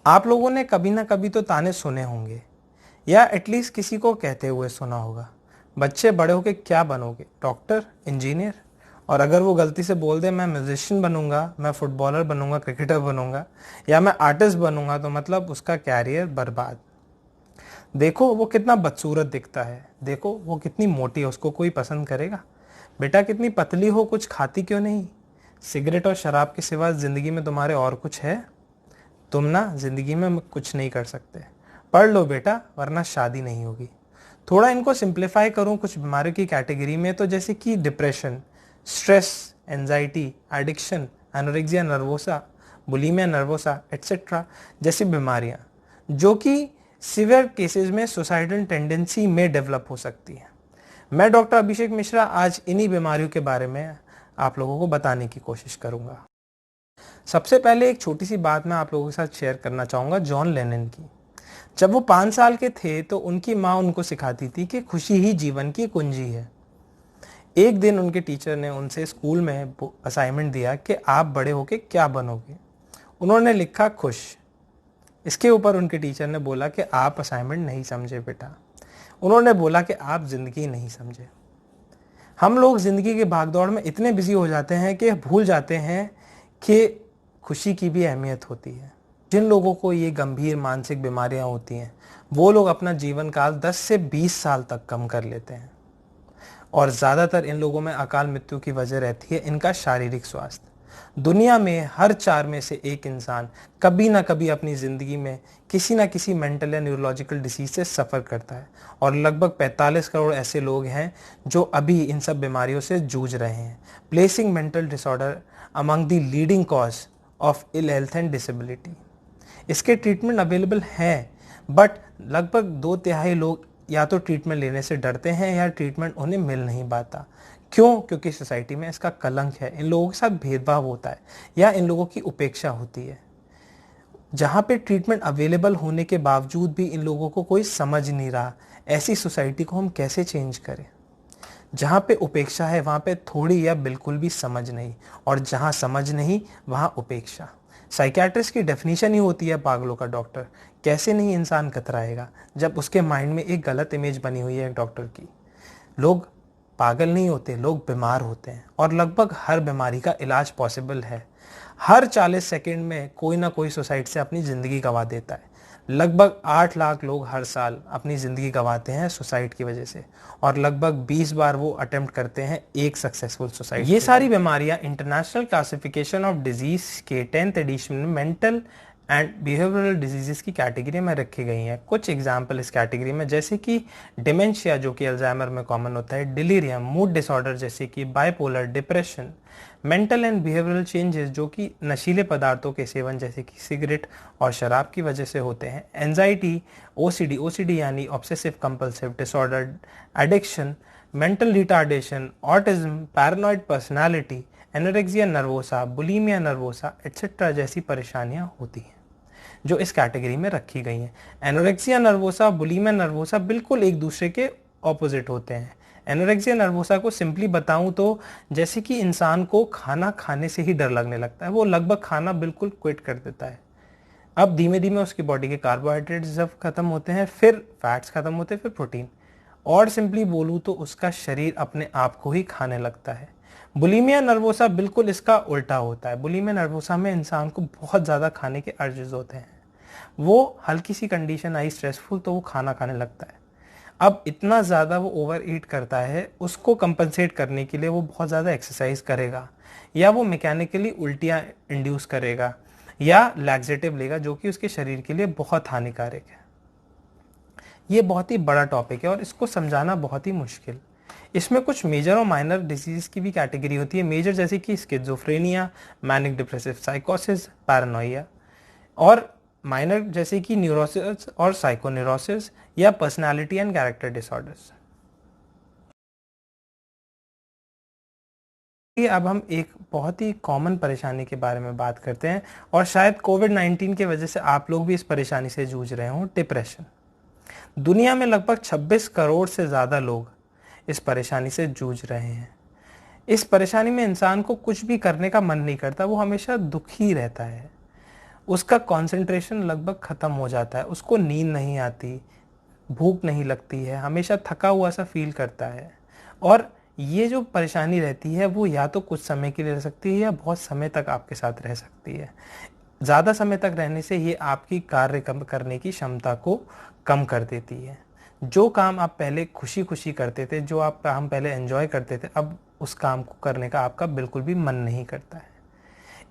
आप लोगों ने कभी ना कभी तो ताने सुने होंगे या एटलीस्ट किसी को कहते हुए सुना होगा, बच्चे बड़े होके क्या बनोगे, डॉक्टर, इंजीनियर। और अगर वो गलती से बोल दे मैं म्यूजिशियन बनूंगा, मैं फुटबॉलर बनूंगा, क्रिकेटर बनूंगा या मैं आर्टिस्ट बनूंगा, तो मतलब उसका कैरियर बर्बाद। देखो वो कितना बदसूरत दिखता है, देखो वो कितनी मोटी है, उसको कोई पसंद करेगा। बेटा कितनी पतली हो, कुछ खाती क्यों नहीं। सिगरेट और शराब के सिवा जिंदगी में तुम्हारे और कुछ है। तुम ना जिंदगी में कुछ नहीं कर सकते। पढ़ लो बेटा वरना शादी नहीं होगी। थोड़ा इनको सिंप्लीफाई करूं कुछ बीमारियों की कैटेगरी में, तो जैसे कि depression, stress, anxiety, addiction, anorexia nervosa, bulimia nervosa etcetera जैसी बीमारियां, जो कि सिवियर केसेस में सुसाइडल टेंडेंसी में डेवलप हो सकती है। मैं डॉक्टर अभिषेक मिश्रा आज इन्हीं बीमारियों के बारे में आप लोगों को बताने की कोशिश करूंगा। सबसे पहले एक छोटी सी बात मैं आप लोगों के साथ शेयर करना चाहूंगा जॉन लेनन की। जब वो 5 साल के थे तो उनकी माँ उनको सिखाती थी कि खुशी ही जीवन की कुंजी है। एक दिन उनके टीचर ने उनसे स्कूल में असाइनमेंट दिया कि आप बड़े होके क्या बनोगे। उन्होंने लिखा खुश। इसके ऊपर उनके टीचर ने बोला कि आप असाइनमेंट नहीं समझे बेटा। उन्होंने बोला कि आप जिंदगी नहीं समझे। हम लोग जिंदगी के भागदौड़ में इतने बिजी हो जाते हैं कि भूल जाते हैं कि खुशी की भी अहमियत होती है। जिन लोगों को ये गंभीर मानसिक बीमारियां होती हैं वो लोग अपना जीवन काल 10 से 20 साल तक कम कर लेते हैं, और ज़्यादातर इन लोगों में अकाल मृत्यु की वजह रहती है इनका शारीरिक स्वास्थ्य। दुनिया में हर 4 में से एक इंसान कभी ना कभी अपनी ज़िंदगी में किसी ना किसी मेंटल या न्यूरोलॉजिकल डिसीज से सफ़र करता है, और लगभग 45 करोड़ ऐसे लोग हैं जो अभी इन सब बीमारियों से जूझ रहे हैं, placing mental disorder among the leading cause of ill health and disability. इसके ट्रीटमेंट अवेलेबल हैं, बट लगभग 2/3 लोग या तो ट्रीटमेंट लेने से डरते हैं या ट्रीटमेंट उन्हें मिल नहीं पाता। क्यों? क्योंकि सोसाइटी में इसका कलंक है, इन लोगों के साथ भेदभाव होता है या इन लोगों की उपेक्षा होती है। जहाँ पे ट्रीटमेंट अवेलेबल होने के बावजूद भी इन लोगों को कोई समझ नहीं रहा, ऐसी सोसाइटी को हम कैसे चेंज करें। जहाँ पे उपेक्षा है वहाँ पे थोड़ी या बिल्कुल भी समझ नहीं, और जहाँ समझ नहीं वहाँ उपेक्षा। साइकियाट्रिस्ट की डेफिनेशन ही होती है पागलों का डॉक्टर। कैसे नहीं इंसान कतराएगा जब उसके माइंड में एक गलत इमेज बनी हुई है एक डॉक्टर की। लोग पागल नहीं होते, लोग बीमार होते हैं, और लगभग हर बीमारी का इलाज पॉसिबल है। हर 40 सेकंड में कोई ना कोई सुसाइड से अपनी ज़िंदगी गंवा देता है। लगभग 8 लाख लोग हर साल अपनी ज़िंदगी गंवाते हैं सुसाइड की वजह से, और लगभग 20 बार वो अटेम्प्ट करते हैं एक सक्सेसफुल सुसाइड। ये सारी बीमारियां इंटरनेशनल क्लासिफिकेशन ऑफ डिजीज के 10th एडिशन में मेंटल एंड बिहेवियरल डिजीजेस की कैटेगरी में रखी गई हैं। कुछ एग्जाम्पल इस कैटेगरी में जैसे कि डिमेंशिया जो कि अल्जाइमर में कॉमन होता है, डिलीरियम, मूड डिसऑर्डर जैसे कि bipolar, depression, mental and behavioural changes जो कि नशीले पदार्थों के सेवन जैसे कि सिगरेट और शराब की वजह से होते हैं, एंजाइटी, ओसीडी यानी obsessive compulsive disorder, addiction, mental retardation, autism, paranoid personality, anorexia nervosa, bulimia nervosa etcetera जैसी परेशानियां होती हैं जो इस कैटेगरी में रखी गई हैं। एनोरेक्सिया नर्वोसा, बुलिमिया नर्वोसा बिल्कुल एक दूसरे के ऑपोजिट होते हैं। एनोरेक्सिया नर्वोसा को सिंपली बताऊं तो जैसे कि इंसान को खाना खाने से ही डर लगने लगता है, वो लगभग खाना बिल्कुल क्विट कर देता है। अब धीमे धीमे उसकी बॉडी के कार्बोहाइड्रेट रिजर्व खत्म होते हैं, फिर फैट्स खत्म होते हैं, फिर प्रोटीन, और सिंपली बोलूं तो उसका शरीर अपने आप को ही खाने लगता है। बुलिमिया नर्वोसा बिल्कुल इसका उल्टा होता है। बुलिमिया नर्वोसा में इंसान को बहुत ज़्यादा खाने के अर्जेस होते हैं। वो हल्की सी कंडीशन आई स्ट्रेसफुल तो वो खाना खाने लगता है। अब इतना ज़्यादा वो ओवर ईट करता है, उसको कंपनसेट करने के लिए वो बहुत ज़्यादा एक्सरसाइज करेगा, या वो मैकेनिकली उल्टियाँ इंड्यूस करेगा, या लैक्सेटिव लेगा जो कि उसके शरीर के लिए बहुत हानिकारक है। ये बहुत ही बड़ा टॉपिक है और इसको समझाना बहुत ही मुश्किल। इसमें कुछ मेजर और माइनर डिजीज की भी कैटेगरी होती है। मेजर जैसे कि स्किज़ोफ्रेनिया, मैनिक डिप्रेसिव साइकोसिस, पैरानोइया, और माइनर जैसे कि न्यूरोसिस और साइकोन्यूरोसिस या पर्सनालिटी एंड कैरेक्टर डिसऑर्डर्स। अब हम एक बहुत ही कॉमन परेशानी के बारे में बात करते हैं, और शायद कोविड-19 की वजह से आप लोग भी इस परेशानी से जूझ रहे हों, डिप्रेशन। दुनिया में लगभग 26 करोड़ से ज़्यादा लोग इस परेशानी से जूझ रहे हैं। इस परेशानी में इंसान को कुछ भी करने का मन नहीं करता, वो हमेशा दुखी रहता है, उसका कंसंट्रेशन लगभग ख़त्म हो जाता है, उसको नींद नहीं आती, भूख नहीं लगती है, हमेशा थका हुआ सा फील करता है। और ये जो परेशानी रहती है वो या तो कुछ समय के लिए रह सकती है या बहुत समय तक आपके साथ रह सकती है। ज़्यादा समय तक रहने से ये आपकी कार्य कम करने की क्षमता को कम कर देती है। जो काम आप पहले खुशी खुशी करते थे, जो आप काम पहले एंजॉय करते थे, अब उस काम को करने का आपका बिल्कुल भी मन नहीं करता है।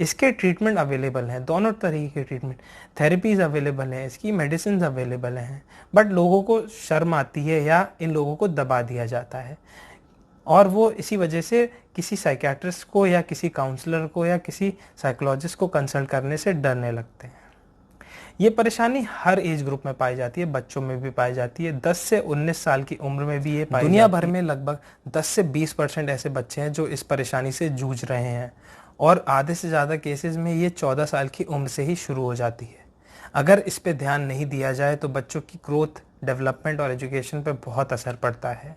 इसके ट्रीटमेंट अवेलेबल हैं, दोनों तरीके के ट्रीटमेंट, थेरेपीज अवेलेबल हैं, इसकी मेडिसिन अवेलेबल हैं, बट लोगों को शर्म आती है या इन लोगों को दबा दिया जाता है और वो इसी वजह से किसी साइकियाट्रिस्ट को या किसी काउंसलर को या किसी साइकोलॉजिस्ट को कंसल्ट करने से डरने लगते हैं। ये परेशानी हर एज ग्रुप में पाई जाती है, बच्चों में भी पाई जाती है, 10 से 19 साल की उम्र में भी ये पाई जाती है। दुनिया भर में लगभग 10 से 20% ऐसे बच्चे हैं जो इस परेशानी से जूझ रहे हैं और आधे से ज़्यादा केसेस में ये 14 साल की उम्र से ही शुरू हो जाती है। अगर इस पे ध्यान नहीं दिया जाए तो बच्चों की ग्रोथ, डेवलपमेंट और एजुकेशन पे बहुत असर पड़ता है।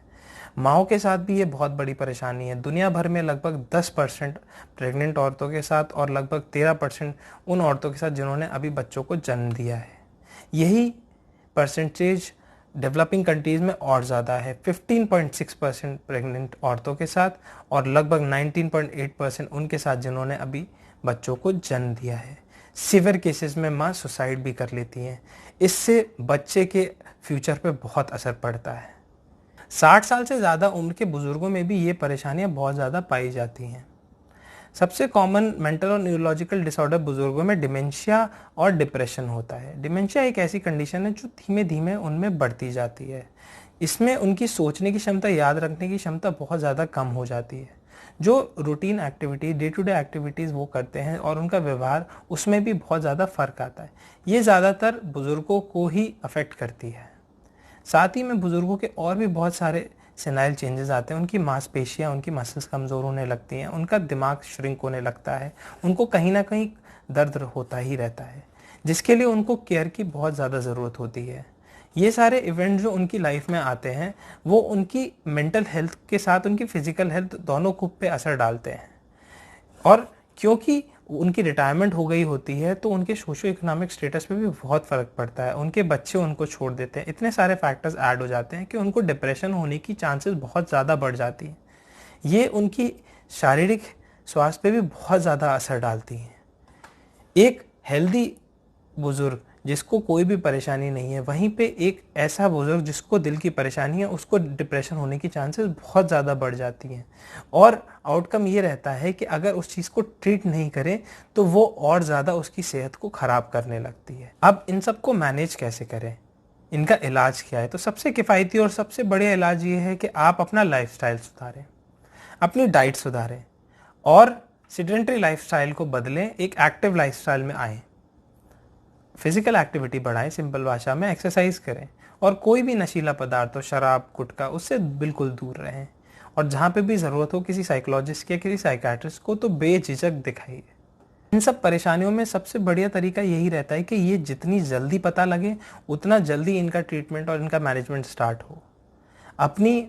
माओं के साथ भी ये बहुत बड़ी परेशानी है। दुनिया भर में लगभग 10% प्रेग्नेंट औरतों के साथ और लगभग 13% उन औरतों के साथ जिन्होंने अभी बच्चों को जन्म दिया है। यही परसेंटेज डेवलपिंग कंट्रीज में और ज़्यादा है, 15.6% प्रेग्नेंट औरतों के साथ और लगभग 19.8% उनके साथ जिन्होंने अभी बच्चों को जन्म दिया है। सीवियर केसेस में माँ सुसाइड भी कर लेती हैं। इससे बच्चे के फ्यूचर पे बहुत असर पड़ता है। 60 साल से ज़्यादा उम्र के बुजुर्गों में भी ये परेशानियां बहुत ज़्यादा पाई जाती हैं। सबसे कॉमन मेंटल और न्यूरोलॉजिकल डिसऑर्डर बुजुर्गों में डिमेंशिया और डिप्रेशन होता है। डिमेंशिया एक ऐसी कंडीशन है जो धीमे धीमे उनमें बढ़ती जाती है। इसमें उनकी सोचने की क्षमता, याद रखने की क्षमता बहुत ज़्यादा कम हो जाती है। जो routine activity, day to day activities वो करते हैं और उनका व्यवहार, उसमें भी बहुत ज़्यादा फ़र्क आता है। ये ज़्यादातर बुजुर्गों को ही अफेक्ट करती है। साथ ही में बुजुर्गों के और भी बहुत सारे सेनाइल चेंजेस आते हैं। उनकी मांसपेशियां, उनकी मसल्स कमज़ोर होने लगती हैं, उनका दिमाग श्रिंक होने लगता है, उनको कहीं ना कहीं दर्द होता ही रहता है, जिसके लिए उनको केयर की बहुत ज़्यादा ज़रूरत होती है। ये सारे इवेंट जो उनकी लाइफ में आते हैं वो उनकी मेंटल हेल्थ के साथ उनकी फिजिकल हेल्थ दोनों को पे असर डालते हैं। और क्योंकि उनकी रिटायरमेंट हो गई होती है तो उनके सोशो इकोनॉमिक स्टेटस पे भी बहुत फ़र्क पड़ता है। उनके बच्चे उनको छोड़ देते हैं, इतने सारे फैक्टर्स ऐड हो जाते हैं कि उनको डिप्रेशन होने की चांसेस बहुत ज़्यादा बढ़ जाती हैं। ये उनकी शारीरिक स्वास्थ्य पे भी बहुत ज़्यादा असर डालती हैं। एक हेल्दी बुजुर्ग जिसको कोई भी परेशानी नहीं है, वहीं पे एक ऐसा बुजुर्ग जिसको दिल की परेशानी है, उसको डिप्रेशन होने की चांसेस बहुत ज़्यादा बढ़ जाती हैं। और आउटकम ये रहता है कि अगर उस चीज़ को ट्रीट नहीं करें तो वो और ज़्यादा उसकी सेहत को ख़राब करने लगती है। अब इन सब को मैनेज कैसे करें, इनका इलाज क्या है? तो सबसे किफ़ायती और सबसे बढ़िया इलाज ये है कि आप अपना लाइफस्टाइल सुधारें, अपनी डाइट सुधारें और सिडेंटरी लाइफस्टाइल को बदलें, एक एक्टिव लाइफस्टाइल में आएँ। फिजिकल एक्टिविटी बढ़ाएं, सिंपल भाषा में एक्सरसाइज करें और कोई भी नशीला पदार्थ हो, शराब, गुटखा, उससे बिल्कुल दूर रहें। और जहाँ पे भी ज़रूरत हो किसी साइकोलॉजिस्ट के, किसी साइकियाट्रिस्ट को तो बेझिझक दिखाइए। इन सब परेशानियों में सबसे बढ़िया तरीका यही रहता है कि ये जितनी जल्दी पता लगे उतना जल्दी इनका ट्रीटमेंट और इनका मैनेजमेंट स्टार्ट हो। अपनी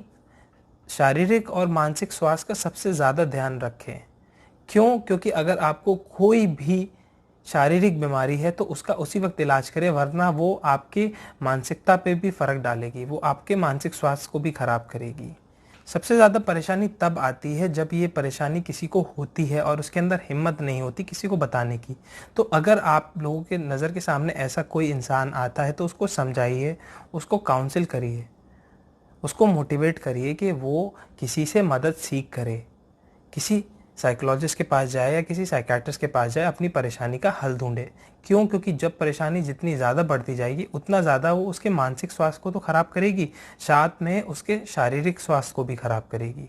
शारीरिक और मानसिक स्वास्थ्य का सबसे ज़्यादा ध्यान रखें। क्यों? क्योंकि अगर आपको कोई भी शारीरिक बीमारी है तो उसका उसी वक्त इलाज करें, वरना वो आपके मानसिकता पे भी फर्क डालेगी, वो आपके मानसिक स्वास्थ्य को भी खराब करेगी। सबसे ज़्यादा परेशानी तब आती है जब ये परेशानी किसी को होती है और उसके अंदर हिम्मत नहीं होती किसी को बताने की। तो अगर आप लोगों के नज़र के सामने ऐसा कोई इंसान आता है तो उसको समझाइए, उसको काउंसिल करिए, उसको मोटिवेट करिए कि वो किसी से मदद सीख करे, किसी साइकोलॉजिस्ट के पास जाए या किसी साइकियाट्रिस्ट के पास जाए, अपनी परेशानी का हल ढूंढे। क्यों? क्योंकि जब परेशानी जितनी ज़्यादा बढ़ती जाएगी उतना ज़्यादा वो उसके मानसिक स्वास्थ्य को तो ख़राब करेगी, साथ में उसके शारीरिक स्वास्थ्य को भी ख़राब करेगी।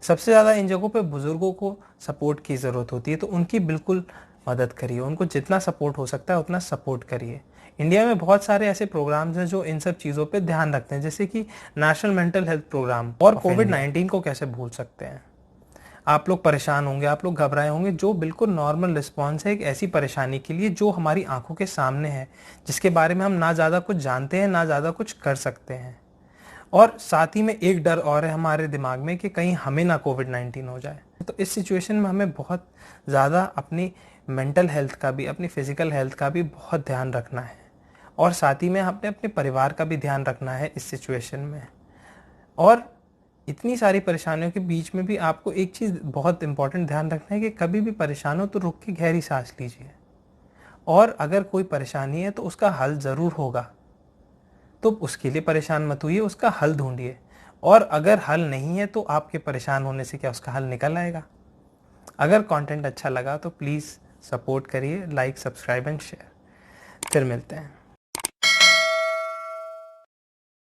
सबसे ज़्यादा इन जगहों पे बुज़ुर्गों को सपोर्ट की ज़रूरत होती है, तो उनकी बिल्कुल मदद करिए, उनको जितना सपोर्ट हो सकता है उतना सपोर्ट करिए। इंडिया में बहुत सारे ऐसे प्रोग्राम्स हैं जो इन सब चीज़ों पे ध्यान रखते हैं, जैसे कि नेशनल मेंटल हेल्थ प्रोग्राम। और कोविड-19 को कैसे भूल सकते हैं। आप लोग परेशान होंगे, आप लोग घबराए होंगे, जो बिल्कुल नॉर्मल रिस्पॉन्स है एक ऐसी परेशानी के लिए जो हमारी आंखों के सामने है, जिसके बारे में हम ना ज़्यादा कुछ जानते हैं, ना ज़्यादा कुछ कर सकते हैं। और साथ ही में एक डर और है हमारे दिमाग में कि कहीं हमें ना कोविड-19 हो जाए। तो इस सिचुएशन में हमें बहुत ज़्यादा अपनी मेंटल हेल्थ का भी, अपनी फिजिकल हेल्थ का भी बहुत ध्यान रखना है। और साथ ही में आपने अपने परिवार का भी ध्यान रखना है इस सिचुएशन में। और इतनी सारी परेशानियों के बीच में भी आपको एक चीज़ बहुत इंपॉर्टेंट ध्यान रखना है कि कभी भी परेशान हो तो रुक के गहरी सांस लीजिए। और अगर कोई परेशानी है तो उसका हल ज़रूर होगा, तो उसके लिए परेशान मत होइए, उसका हल ढूंढिए। और अगर हल नहीं है तो आपके परेशान होने से क्या उसका हल निकल आएगा। अगर कंटेंट अच्छा लगा तो प्लीज़ सपोर्ट करिए, लाइक, सब्सक्राइब एंड शेयर। फिर मिलते हैं।